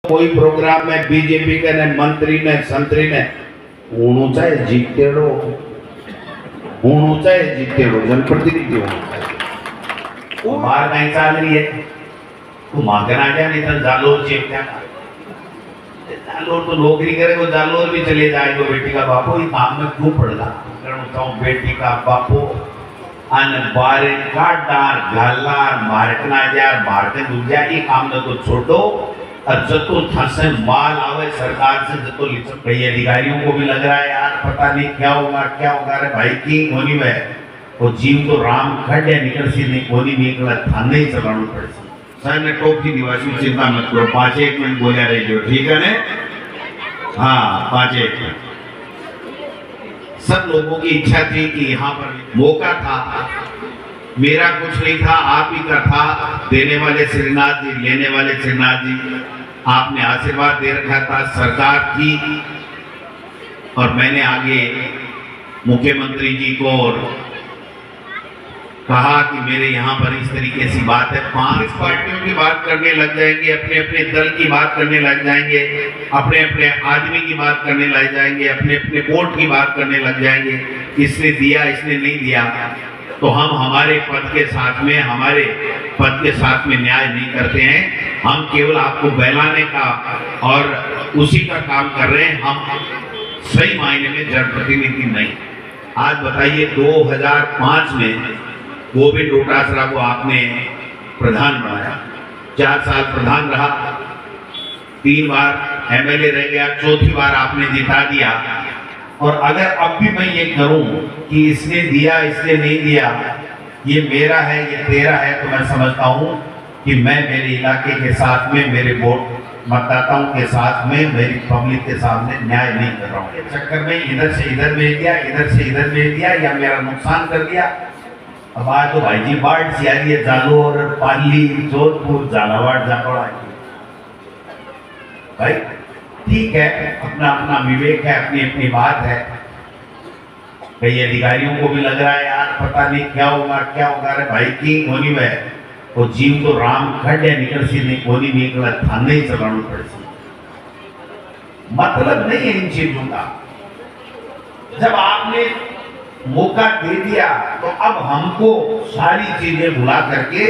कोई प्रोग्राम में बीजेपी के ने मंत्री ने संतरी ने होना चाहिए जीतेड़ो जनप्रतिनिधि होना चाहिए। बाहर कहीं चाल रही है तो मांगना क्या, नहीं तो जालोर चेप क्या, जालोर तो नौकरी करे वो जालोर भी चले जाए तो बेटी का बापू ये काम में क्यों पड़ता बेटी का बापू अन बारे काटार गालार मारकना जा मारते दूजा ये काम न तो छोड़ो और जतो थसे माल आवे सरकार से जतो लिचम कई अधिकारियों को भी लग रहा है यार पता नहीं क्या होगा रे भाई की होनी में वो जीव तो राम खड़े निकल सी नहीं होनी निकला थाने ही चलाना पड़े सर ने टोपी दिवासी चिंता मत करो 5-1 मिनट बोला रही हो ठीक है ने हाँ 5-1 मिनट। सब लोगों की इच्छा थी कि यहाँ पर मौका था, मेरा कुछ नहीं था आप ही का था, देने वाले श्रीनाथ जी लेने वाले श्रीनाथ जी, आपने आशीर्वाद दे रखा था सरकार की और मैंने आगे मुख्यमंत्री जी को और कहा कि मेरे यहाँ पर इस तरीके से बात है, 5 पार्टियों की बात करने लग जाएंगे, अपने अपने दल की बात करने लग जाएंगे, अपने अपने आदमी की बात करने लग जाएंगे, अपने अपने वोट की बात करने लग जाएंगे, इसने दिया इसने नहीं दिया, तो हम हमारे पद के साथ में न्याय नहीं करते हैं, हम केवल आपको बहलाने का और उसी का काम कर रहे हैं, हम सही मायने में जनप्रतिनिधि नहीं। आज बताइए 2005 में गोविंद डोटासरा को आपने प्रधान बनाया, 4 साल प्रधान रहा, 3 बार एमएलए रह गया, 4थी बार आपने जिता दिया। और अगर अब भी मैं ये करूं कि इसने दिया इसने नहीं दिया, ये मेरा है ये तेरा है, तो मैं समझता हूं कि मैं मेरे इलाके के साथ में मेरे वोट मतदाताओं के साथ में मेरी पब्लिक के सामने न्याय नहीं कर रहा हूँ। चक्कर में इधर से इधर भेज दिया, इधर से इधर भेज दिया या मेरा नुकसान कर दिया। अब आज तो भाई जी बाढ़ से आ रही है, जालोर पाली जोधपुर झालावाड़ जापड़ा भाई ठीक है, अपना अपना विवेक है, अपनी अपनी बात है। कई अधिकारियों को भी लग रहा है यार पता नहीं क्या होगा रे भाई की होनी में वो जीव तो राम खड़े निकल सी नहीं होनी निकला थाने ही चलाना पड़े सी। मतलब नहीं है इन चीजों का। जब आपने मौका दे दिया तो अब हमको सारी चीजें भुला करके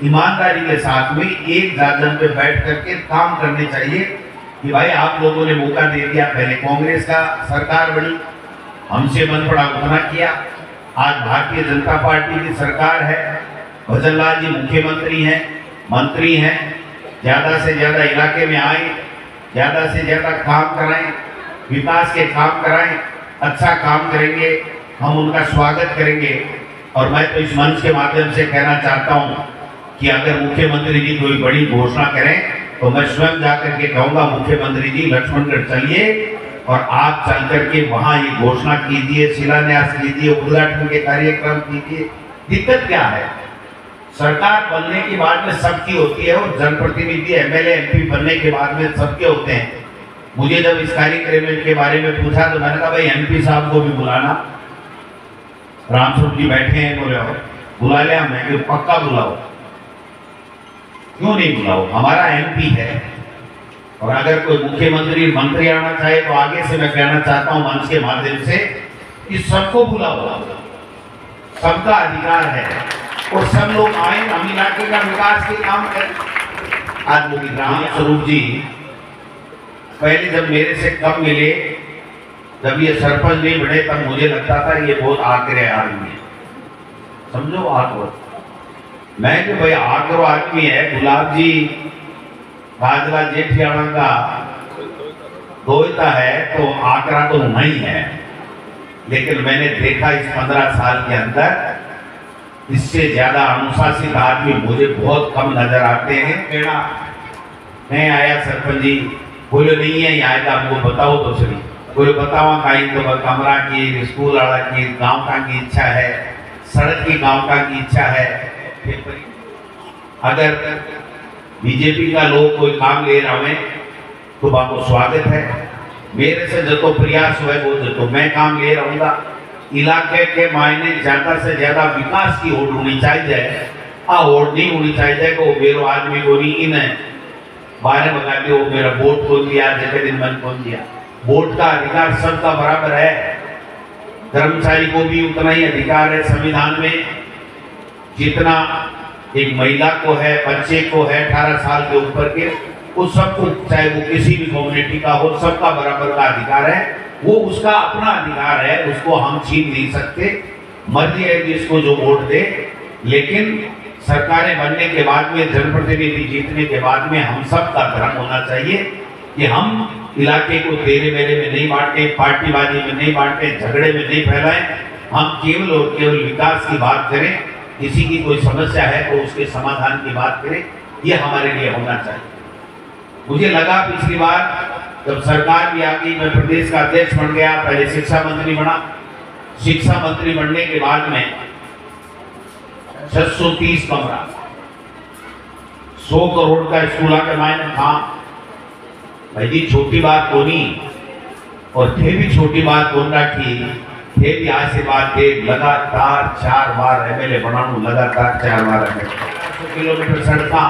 ईमानदारी के साथ में एक जागरण पे बैठ करके काम करने चाहिए कि भाई आप लोगों ने मौका दे दिया, पहले कांग्रेस का सरकार बनी, हमसे मन पड़ा उतना किया, आज भारतीय जनता पार्टी की सरकार है, भजन लाल जी मुख्यमंत्री हैं, मंत्री हैं, ज्यादा से ज्यादा इलाके में आए, ज्यादा से ज्यादा काम कराएं, विकास के काम कराएं, अच्छा काम करेंगे, हम उनका स्वागत करेंगे। और मैं तो इस मंच के माध्यम से कहना चाहता हूं कि अगर मुख्यमंत्री जी कोई बड़ी घोषणा करें तो मैं स्वयं जाकर के कहूंगा मुख्यमंत्री जी लक्ष्मणगढ़ चलिए और आप चल करके वहां ये घोषणा कीजिए, शिलान्यास कीजिए, उद्घाटन के कार्यक्रम कीजिए। दिक्कत क्या है, सरकार बनने के बाद में सबकी होती है और जनप्रतिनिधि एमएलए एमपी बनने के बाद में सबके होते हैं। मुझे जब इस कार्यक्रम के बारे में पूछा तो मैंने कहा भाई एमपी साहब को भी बुलाना, रामस्वरूप जी बैठे हैं, बोले बुला लिया, मैं कि पक्का बुलाओ, क्यों नहीं बुलाओ, हमारा एमपी है। और अगर कोई मुख्यमंत्री मंत्री आना चाहे तो आगे से मैं कहना चाहता हूं मंच के माध्यम से कि सबको बुलाओ, सबका अधिकार है और सब लोग आए, हम इलाके का विकास के काम करें। आज रामस्वरूप जी पहले जब मेरे से कम मिले, जब ये सरपंच नहीं बने तब मुझे लगता था ये बहुत आकरे आदमी है, समझो आकरो, मैं कि भाई आकरो आदमी है। गुलाब जी बाजला जेठियाणा का दोयता है तो आकरा तो नहीं है, लेकिन मैंने देखा इस 15 साल के अंदर इससे ज्यादा अनुशासित आदमी मुझे बहुत कम नजर आते हैं। कहना मैं आया सरपंच जी, बोले नहीं है यहाँ आपको बताओ तो सही, बोले बताओ कहीं तो कमरा की, स्कूल वाला की, गांव का की इच्छा है, सड़क की गांव का की इच्छा है। अगर बीजेपी का लोग कोई काम ले रहा है तो आपको स्वागत है, मेरे से जो प्रयास हुए वो जो मैं काम ले रहूंगा। इलाके के मायने ज्यादा से ज्यादा विकास की ओर होनी चाहिए, आ ओर नहीं होनी चाहिए को बेरो आदमी को नहीं इन 12 बगा दियो, मेरा वोट खोल दिया, जगह दिन मन खोल दिया। वोट का अधिकार सबका बराबर है, कर्मचारी को भी उतना ही अधिकार है संविधान में जितना एक महिला को है, बच्चे को है 18 साल के ऊपर के, उस सबको, चाहे वो किसी भी कम्युनिटी का हो, सबका बराबर का अधिकार है। वो उसका अपना अधिकार है, उसको हम छीन नहीं सकते, मर्जी है जिसको जो वोट दे। लेकिन सरकारें बनने के बाद में, जनप्रतिनिधि जीतने के बाद में हम सब का धर्म होना चाहिए कि हम इलाके को तेरे मेरे में नहीं बांटे, पार्टीबाजी में नहीं बांटे, झगड़े में नहीं फैलाएं। हम केवल और केवल विकास की बात करें, किसी की कोई समस्या है तो उसके समाधान की बात करें, ये हमारे लिए होना चाहिए। मुझे लगा पिछली बार जब सरकार भी आ गई, मैं प्रदेश का अध्यक्ष बन गया, पहले शिक्षा मंत्री बना, शिक्षा मंत्री बनने के बाद में 630 कमरा, 100 करोड़ का स्कूल के मायने था। भाई जी छोटी बात तो नहीं, और थे भी छोटी बात कौन रखी, थे भी आज से बात थे लगातार 4 बार एमएलए बनानू, लगातार 4 बार एमएलए, 400 किलोमीटर सड़का,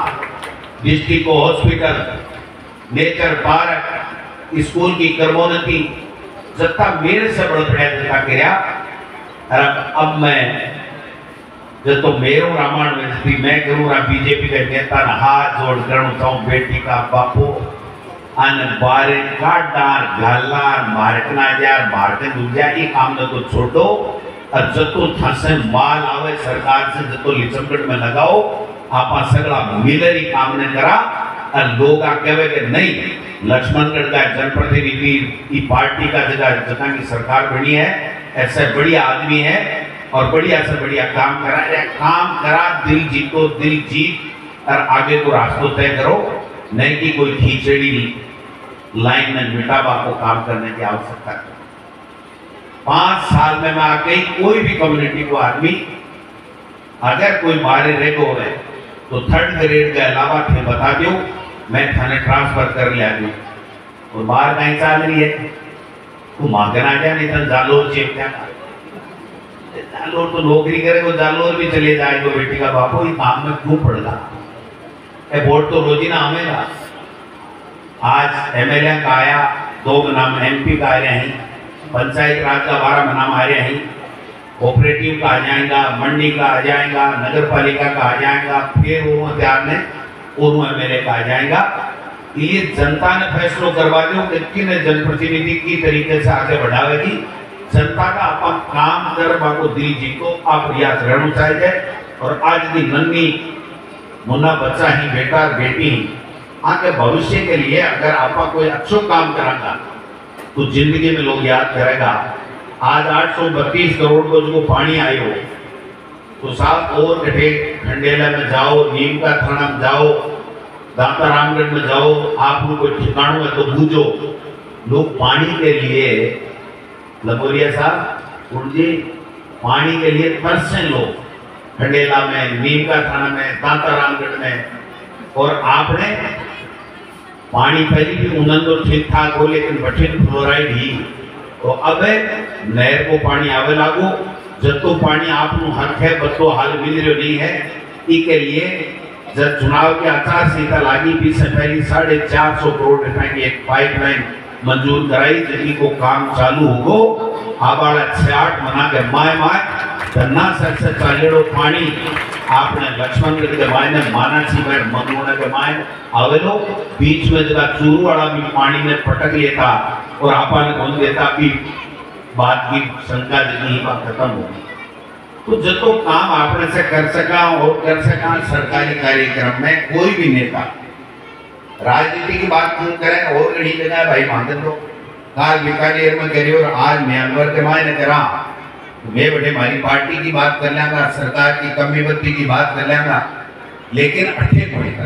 डिस्ट्रिक्ट को हॉस्पिटल, नेचर पार्क, स्कूल की कर्मोन्नति, जत्ता मेरे से बड़ा प्रयत्न था किया। अब मैं जब तो मेरो रामायण में मैं करूँ बीजेपी के नेता ना हाथ जोड़ करूँ चाहूँ, बेटी का बापू अन बारे काटार गालार मारकना यार मारते दूजा, ये काम न तो छोड़ो। और जतो थासे माल आवे सरकार से जतो लिचमगढ़ में लगाओ, आपा सगला मिलर ही काम ने करा। और लोग आ कहे कि नहीं, लक्ष्मणगढ़ का जनप्रतिनिधि पार्टी का जगह की सरकार बनी है, ऐसे बढ़िया आदमी है और बढ़िया से बढ़िया काम करा, दिल जीतो, दिल जीत और आगे को रास्ता तय करो, नहीं कि कोई खींचड़ी लाइन में मिटावा को काम करने की आवश्यकता है। 5 साल में मैं आके कोई भी कम्युनिटी को आदमी अगर कोई मारे रेगो है तो 3rd ग्रेड के अलावा थे बता दो, मैं थाने ट्रांसफर कर लिया दूँ। और बाहर कहीं चल रही है तू मांगना जा, नहीं तो जालोर चेपता, जालोर तो नौकरी करे, वो जालोर भी चले जाएगा। बेटी का बापू ये काम में क्यों पड़ेगा, वोट तो रोज ही ना आवेगा। आज एमएलए का आया, 2 नाम एमपी का आ रहे हैं, पंचायत राज का 12 नाम आ रहे हैं, कोऑपरेटिव का आ जाएगा, मंडी का आ जाएगा, नगर पालिका का आ जाएगा, फिर वो तैयार ने और एमएलए का आ जाएगा। ये जनता ने फैसलो करवा दो कि किन जनप्रतिनिधि की तरीके से आगे बढ़ावेगी। जनता का अपन काम कर बाको दिल जीतो, आप रियाज रहना चाहिए। और आज की नन्ही मुन्ना बच्चा ही, बेटा बेटी आगे भविष्य के लिए अगर आपका कोई अच्छा काम करागा तो जिंदगी में लोग याद करेगा। आज 832 करोड़ को जो पानी आयो तो साथ और कटे खंडेला में जाओ, नीम का थाना में जाओ, दाता रामगढ़ में जाओ, आप कोई ठिकानों में तो बूझो, लोग पानी के लिए, लबोरिया साहब उर्जी पानी के लिए तरसे लोग, खंडेला में, नीम का थाना में, दाता रामगढ़ में। और आपने पानी पहले भी उन्होंने तो ठीक ठाक हो, लेकिन बठिन फ्लोराइड ही तो अब नहर को पानी आवे लागू, जतो पानी आप हक है बतो हाल मिल रही नहीं है। इसके लिए जब चुनाव की आचार संहिता लागी भी से पहले 450 करोड़ रुपए की एक पाइपलाइन मंजूर कराई, जिसकी को काम चालू होगो। आबाड़ा 68 मना के माय धन्ना से चालेड़ो पानी आपने लक्ष्मणगढ़ के मायने मानासी में मंगोना के मायने आवेलो, बीच में जगह चूरू वाला भी पानी में पटक लेता और आपा ने बोल देता कि बात की शंका जगी खत्म होगी। तो जतो काम आपने से कर सका और कर सका सरकारी कार्यक्रम में कोई भी नेता राजनीति की बात क्यों करें, और कहीं जगह भाई मांगन दो काल बीकानेर में करी और आज म्यांमार के मायने करा, मैं बड़े हमारी पार्टी की बात कर लेंगा, सरकार की कमी बत्ती की बात कर लेंगा, लेकिन अठे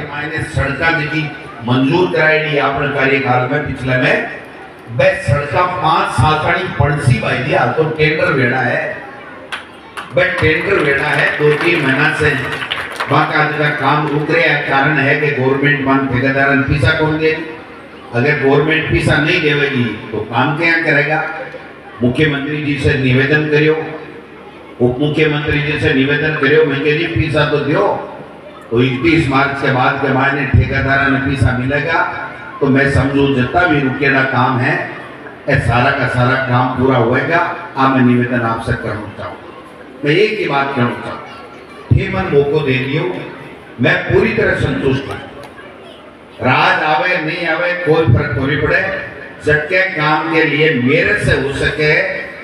मायने सड़का जी मंजूर कराई आपने कार्यकाल में पिछले में बे सड़का 5 साल पड़सी भाई जी हाल तो टेंडर वेड़ा है, बे टेंडर वेड़ा है 2-3 महीना से बाका का काम रुक रहा है। कारण है कि गवर्नमेंट मान ठेकेदार पैसा कौन दे, अगर गवर्नमेंट पैसा नहीं देगी तो काम क्या करेगा। मुख्यमंत्री जी से निवेदन करियो, उप मुख्यमंत्री जी से निवेदन करियो, मैं जी पैसा तो दियो, तो 31 मार्च के बाद के मायने ठेकेदार ने पैसा मिलेगा तो मैं समझू जितना भी रुकेला काम है ये सारा का सारा काम पूरा होएगा। मैं निवेदन आपसे करना चाहूँ, मैं एक ही बात कहना चाहूँ, हे मन मौको दे दियो, मैं पूरी तरह संतुष्ट हूँ। राज आवे नहीं आवे कोई फर्क नहीं पड़े, जबकि काम के लिए मेरे से हो सके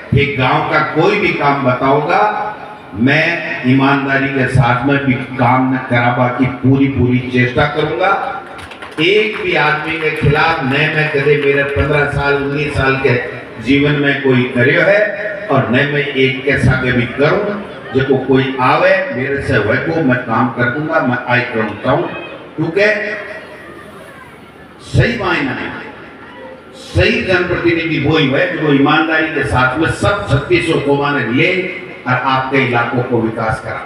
कि गांव का कोई भी काम बताओगा, मैं ईमानदारी के साथ में भी काम न कराबा की पूरी चेष्टा करूंगा। एक भी आदमी के खिलाफ न मैं कदे मेरे 15 साल 19 साल के जीवन में कोई करियो है और न मैं एक के साथ भी करूं। जो कोई आवे मेरे से वह को मैं काम कर दूंगा, मैं आई करता हूं, क्योंकि सही मायना है सही जनप्रतिनिधि वही है जो ईमानदारी के साथ में सब 3600 को माने ले और आपके इलाकों को विकास करा।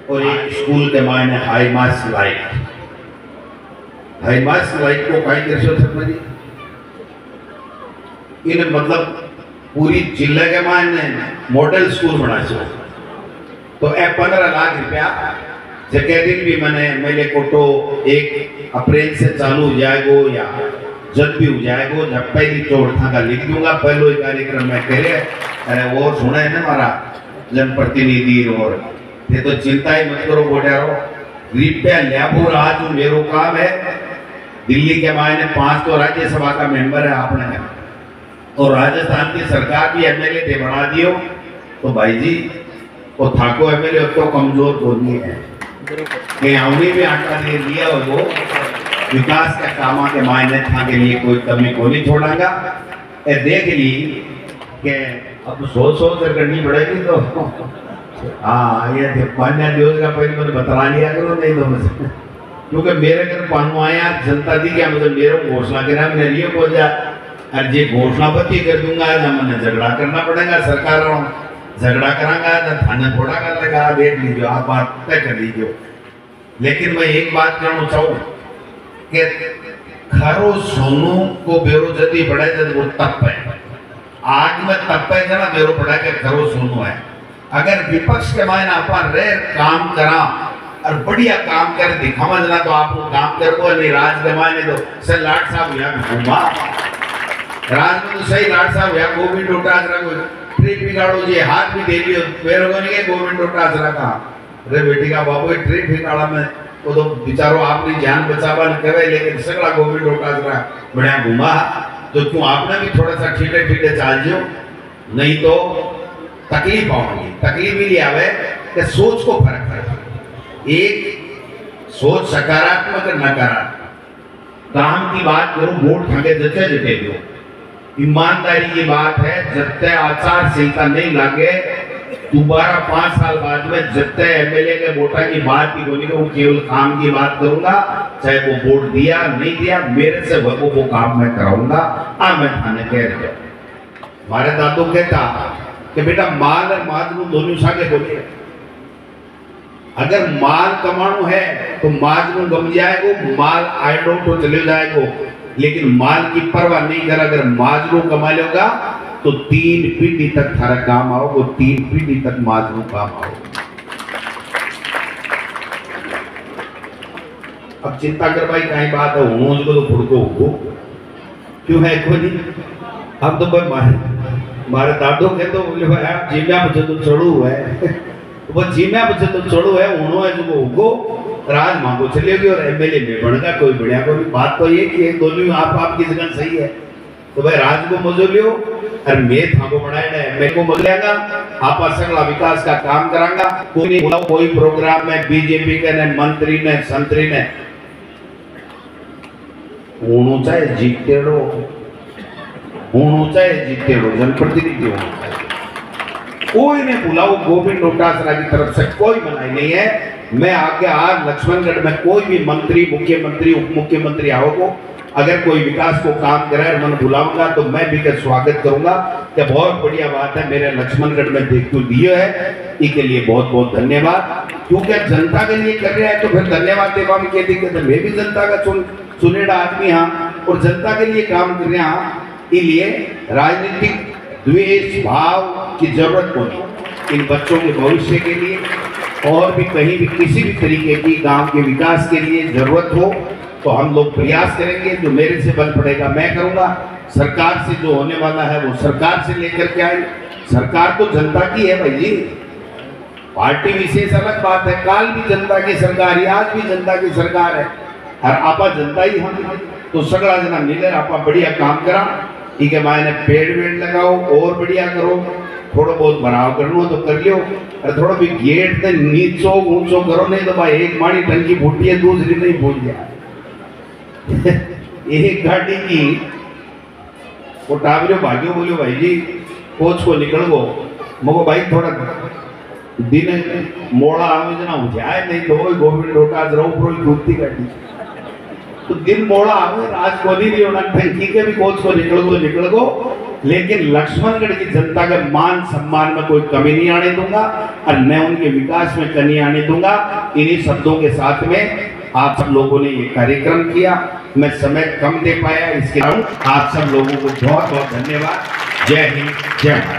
और एक स्कूल के मायने हाई मास लाइट को कहीं कर सकते जी इन मतलब पूरी जिले के मायने मॉडल स्कूल बना सो तो 15 लाख रुपया जगह दिन भी मैंने मेले को तो 1 अप्रैल से चालू हो जाएगो या जब भी हो जाएगो, जब पहली चोट था का लिख दूंगा पहले कार्यक्रम में कह रहे। अरे वो सुना है ना हमारा जनप्रतिनिधि और ये तो चिंता ही मत करो बोटारो रुपया लियाबो आज जो मेरो काम है। दिल्ली के मायने 5 तो राज्यसभा का मेंबर है आपने और राजस्थान की सरकार भी एमएलए थे बढ़ा दियो तो भाई जी वो थाको एमएलए तो कमजोर तो नहीं है कि हमने भी आटा दे दिया और वो विकास का कामा के मायने था के लिए कोई कमी को नहीं छोड़ागा। देख ली कि अब सोच करनी पड़ेगी तो हाँ ये 5 दिवस का पहले मैंने बता लिया करो नहीं तो मुझे क्योंकि मेरे घर पानू आया जनता दी क्या मतलब मेरे घोषणा करा मैंने लिए बोल जा और जे घोषणा पति कर दूंगा जब मैंने झगड़ा करना पड़ेगा सरकार झगड़ा करांगा ना थाने थोड़ा कर लेगा। देख लीजिए आप बात तय कर लीजिए। लेकिन मैं एक बात कहना चाहूँ कि खरो सोनू को बेरोजगारी बढ़ाए जब वो तप है आग में तप है जना बेरो बढ़ा के खरो सोनू है। अगर विपक्ष के मायने अपन रे काम करा और बढ़िया काम कर दिखावा जना तो आप काम करो नहीं राज के मायने तो सर लाट साहब यहाँ घूमा राज में तो सही लाट साहब यहाँ गोविंद डोटासरा को ट्रिप बिगाड़ो जी हाथ भी दे लियो मेरे को नहीं गोविंद डोटासरा का अरे बेटी का बाबू ट्रिप बिगाड़ा में वो तो बेचारो आपने जान बचावा न करे लेकिन सगड़ा गोविंद डोटासरा बढ़िया घूमा तो क्यों आपने भी थोड़ा सा ठीठे चाल जो नहीं तो तकलीफ आएगी। तकलीफ भी आवे कि सोच को फर्क है। एक सोच सकारात्मक और नकारात्मक काम की बात करूं वोट ठाके जते जते दो ईमानदारी की बात है। जब तक आचार संहिता नहीं लागे दोबारा 5 साल बाद में जब तक एमएलए के वोटा की बात की बोली वो केवल काम की बात करूंगा चाहे वो वोट दिया नहीं दिया मेरे से वो काम मैं कराऊंगा। मैं थाने कह रहा हमारे दादू कहता कि बेटा माल और माजनू दोनों सागे बोलिए अगर माल कमानो है तो माजनू गम जाएगो माल आइडो तो चले जाएगो लेकिन माल की परवाह नहीं कर। अगर माजनू कमा लेगा तो 3 पीढ़ी तक थारा काम आओ वो 3 पीढ़ी तक माजनू काम आओ। अब चिंता कर भाई कहीं बात है हूँ को तो खुद को हो क्यों है कोई नहीं। अब तो भाई मारे दादो के तो बोले भाई आप जीम्या बच्चे तो चढ़ू है वो जीम्या बच्चे तो चढ़ू है उन्होंने जो उगो राज मांगो चलेगी और एमएलए में बढ़ेगा कोई बढ़िया कोई बात तो ये कि दोनों आपकी जगह सही है तो भाई राज को मजो लियो और मैं थाको बनाए ना एमएलए को मजलेगा आप सगला विकास का काम करांगा। कोई नहीं बोला कोई प्रोग्राम में बीजेपी के ने मंत्री ने संतरी ने उन्होंने चाहे जीतेड़ो जनप्रतिनिधि कोई ने बुलाओ गोविंद डोटासरा की तरफ से कोई मनाही नहीं है। मैं आगे आज लक्ष्मणगढ़ में कोई भी मंत्री मुख्यमंत्री उप मुख्यमंत्री आओगे अगर कोई विकास को काम करे और मैं बुलाऊंगा तो मैं भी स्वागत करूंगा कि बहुत बढ़िया बात है मेरे लक्ष्मणगढ़ में देखते दिए है इसके लिए बहुत बहुत धन्यवाद। क्योंकि जनता के लिए कर रहे हैं तो फिर धन्यवाद देवा में क्या दिक्कत है। मैं भी जनता का चुनेड़ा आदमी हाँ और जनता के लिए काम कर रहे हैं इसलिए राजनीतिक द्वेष भाव की जरूरत नहीं। इन बच्चों के भविष्य के लिए और भी कहीं भी किसी भी तरीके की गांव के विकास के लिए जरूरत हो तो हम लोग प्रयास करेंगे। जो मेरे से बल पड़ेगा मैं करूंगा। सरकार से जो होने वाला है वो सरकार से लेकर के आए। सरकार तो जनता की है भाई जी, पार्टी विशेष अलग बात है। काल भी जनता की सरकार है, आज भी जनता की सरकार है और आपा जनता ही हम तो सगड़ा जना मिले आपा बढ़िया काम करा। ठीक है, मायने पेड़ वेड़ लगाओ और बढ़िया करो, थोड़ा बहुत बनाव करना तो कर लियो, और थोड़ा भी गेट से नीचो ऊंचो करो, नहीं तो भाई एक माड़ी टंकी फूटी है दूसरी नहीं फूट जाए। एक गाड़ी की वो टावरियो भाग्यो बोलियो भाई जी कोच को निकल गो मगो भाई थोड़ा दिन मोड़ा आवे जना हो जाए, नहीं तो गोविंद रोटा जरो प्रो दूती गाड़ी तो दिन मोड़ा आवे राज को नहीं होना टंकी के भी कोच को निकल गो। लेकिन लक्ष्मणगढ़ की जनता के मान सम्मान में कोई कमी नहीं आने दूंगा और न उनके विकास में कमी आने दूंगा। इन्हीं शब्दों के साथ में आप सब लोगों ने ये कार्यक्रम किया, मैं समय कम दे पाया, इसके लिए आप सब लोगों को बहुत बहुत धन्यवाद। जय हिंद, जय भारत।